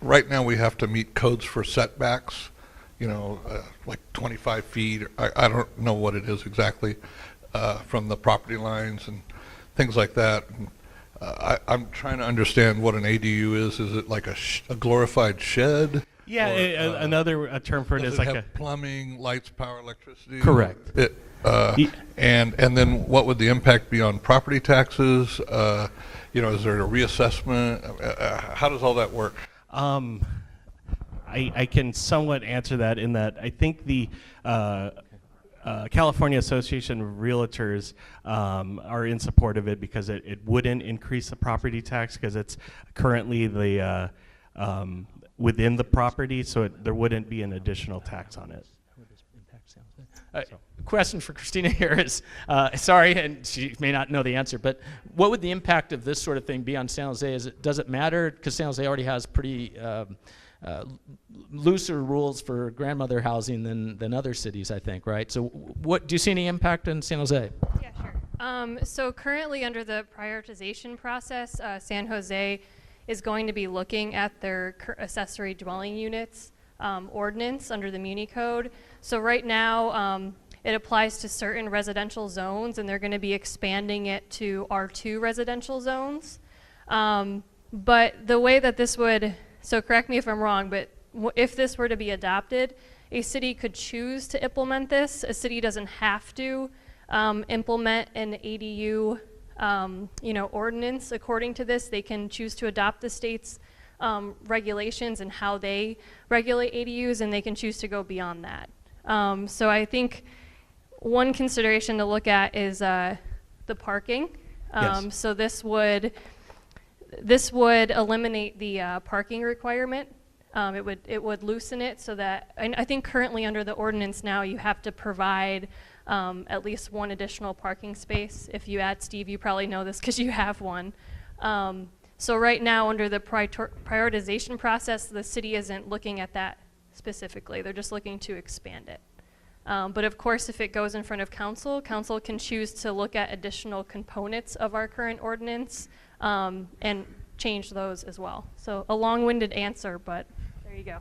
right now we have to meet codes for setbacks, like 25 feet. I don't know what it is exactly from the property lines and things like that. I'm trying to understand what an ADU is. Is it like a glorified shed? Yeah, another term for it is like have plumbing, lights, power, electricity? Correct. And then what would the impact be on property taxes? Is there a reassessment? How does all that work? I can somewhat answer that in that I think the California Association of Realtors are in support of it because it wouldn't increase the property tax because it's currently the within the property, so there wouldn't be an additional tax on it. Question for Christina here is, sorry, and she may not know the answer, but what would the impact of this sort of thing be on San Jose? Does it matter? Because San Jose already has pretty looser rules for grandmother housing than other cities, I think, right? So do you see any impact in San Jose? Yeah, sure. So currently under the prioritization process, San Jose is going to be looking at their accessory dwelling units ordinance under the Muni Code. So right now, it applies to certain residential zones, and they're going to be expanding it to R2 residential zones. But the way that this would, so correct me if I'm wrong, but if this were to be adopted, a city could choose to implement this. A city doesn't have to implement an ADU ordinance according to this. They can choose to adopt the state's regulations and how they regulate ADUs, and they can choose to go beyond that. So I think one consideration to look at is the parking. Yes. So this would eliminate the parking requirement. It would loosen it so that, and I think currently under the ordinance now you have to provide at least one additional parking space. If you add Steve, you probably know this because you have one. So right now under the prioritization process, the city isn't looking at that specifically. They're just looking to expand it. But of course, if it goes in front of council, council can choose to look at additional components of our current ordinance and change those as well. So a long-winded answer, but there you go.